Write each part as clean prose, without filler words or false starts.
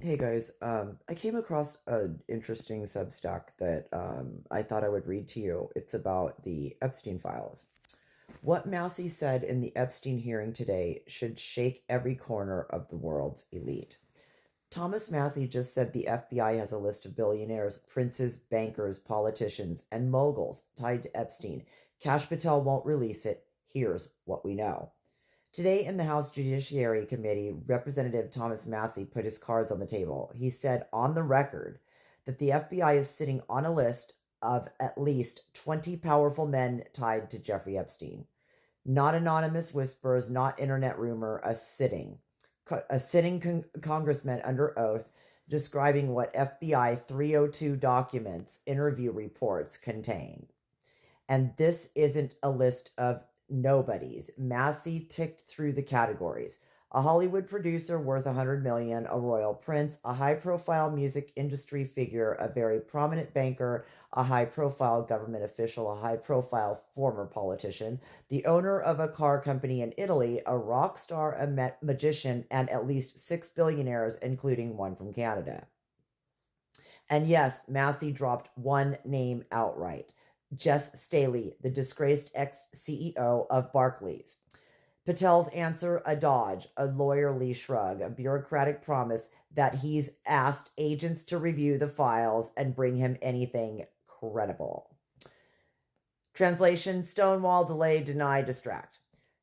Hey guys, I came across an interesting Substack that I thought I would read to you. It's about the Epstein files. What Massey said in the Epstein hearing today should shake every corner of the world's elite. Thomas Massey just said the FBI has a list of billionaires, princes, bankers, politicians, and moguls tied to Epstein. Kash Patel won't release it. Here's what we know. Today in the House Judiciary Committee, Representative Thomas Massey put his cards on the table. He said on the record that the FBI is sitting on a list of at least 20 powerful men tied to Jeffrey Epstein. Not anonymous whispers, not internet rumor, a sitting congressman under oath describing what FBI 302 documents, interview reports contain. And this isn't a list of nobodies. Massey ticked through the categories. A Hollywood producer worth $100 million, a royal prince, a high-profile music industry figure, a very prominent banker, a high-profile government official, a high-profile former politician, the owner of a car company in Italy, a rock star, a magician, and at least 6 billionaires, including one from Canada. And yes, Massey dropped one name outright. Jes Staley, the disgraced ex-CEO of Barclays. Patel's answer, a dodge, a lawyerly shrug, a bureaucratic promise that he's asked agents to review the files and bring him anything credible. Translation, stonewall, delay, deny, distract.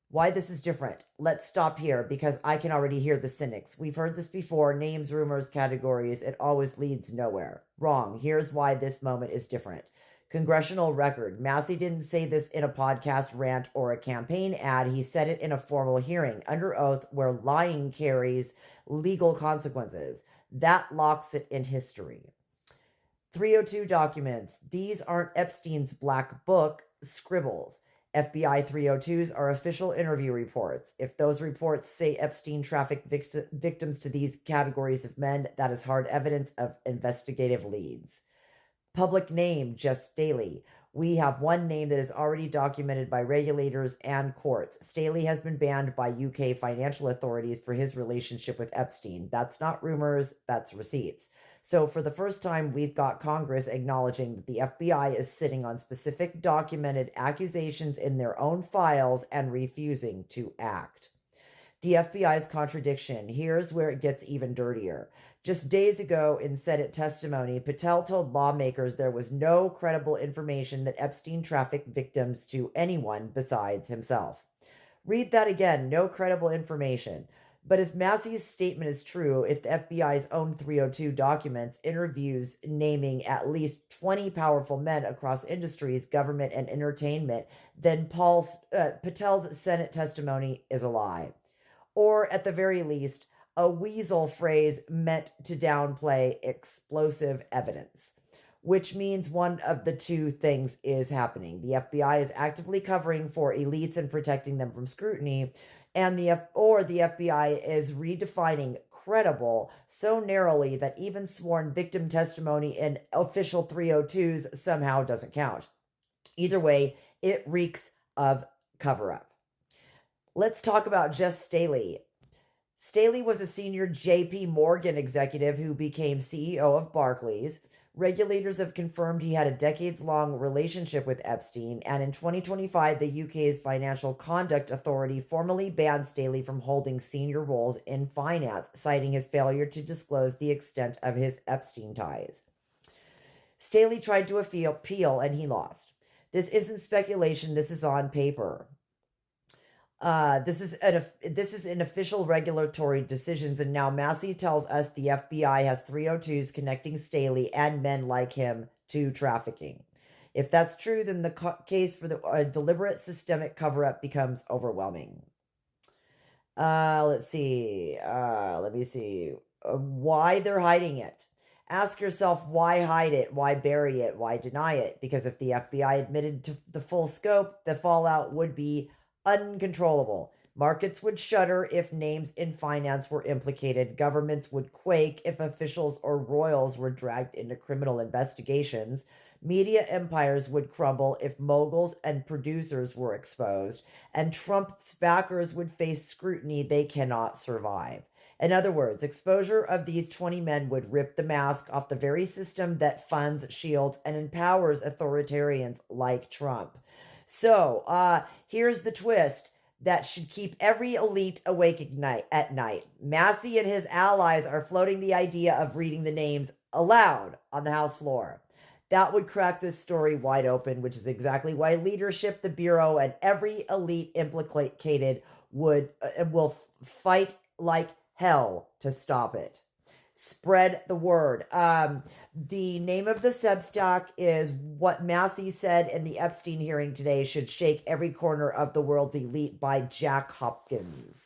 Why this is different. Let's stop here because I can already hear the cynics. We've heard this before, names, rumors, categories. It always leads nowhere. Wrong. Here's why this moment is different. Congressional record. Massey didn't say this in a podcast rant or a campaign ad. He said it in a formal hearing under oath where lying carries legal consequences. That locks it in history. 302 documents. These aren't Epstein's black book scribbles. FBI 302s are official interview reports. If those reports say Epstein trafficked victims to these categories of men, that is hard evidence of investigative leads. Public name, Jes Staley. We have one name that is already documented by regulators and courts. Staley has been banned by UK financial authorities for his relationship with Epstein. That's not rumors, that's receipts. So for the first time, we've got Congress acknowledging that the FBI is sitting on specific documented accusations in their own files and refusing to act. The FBI's contradiction. Here's where it gets even dirtier. Just days ago in Senate testimony, Patel told lawmakers there was no credible information that Epstein trafficked victims to anyone besides himself. Read that again. No credible information. But if Massey's statement is true, if the FBI's own 302 documents interviews naming at least 20 powerful men across industries, government, and entertainment, then Patel's Senate testimony is a lie. Or at the very least, a weasel phrase meant to downplay explosive evidence, which means one of the two things is happening. The FBI is actively covering for elites and protecting them from scrutiny, and the FBI is redefining credible so narrowly that even sworn victim testimony in official 302s somehow doesn't count. Either way, it reeks of cover-up. Let's talk about Jes Staley. Staley was a senior JP Morgan executive who became CEO of Barclays. Regulators have confirmed he had a decades-long relationship with Epstein, and in 2025, the UK's Financial Conduct Authority formally banned Staley from holding senior roles in finance, citing his failure to disclose the extent of his Epstein ties. Staley tried to appeal, and he lost. This isn't speculation, this is on paper. This is in official regulatory decisions, and now Massey tells us the FBI has 302s connecting Staley and men like him to trafficking. If that's true, then the case for the deliberate systemic cover-up becomes overwhelming. Let's see. Let me see. Why they're hiding it. Ask yourself, why hide it? Why bury it? Why deny it? Because if the FBI admitted to the full scope, the fallout would be uncontrollable. Markets would shudder if names in finance were implicated. Governments would quake if officials or royals were dragged into criminal investigations. Media empires would crumble if moguls and producers were exposed. And Trump's backers would face scrutiny they cannot survive. In other words, exposure of these 20 men would rip the mask off the very system that funds, shields, and empowers authoritarians like Trump. So here's the twist that should keep every elite awake at night. Massey and his allies are floating the idea of reading the names aloud on the House floor. That would crack this story wide open, which is exactly why leadership, the Bureau, and every elite implicated will fight like hell to stop it. Spread the word. The name of the Substack is What Massey Said in the Epstein Hearing Today Should Shake Every Corner of the World's Elite by Jack Hopkins.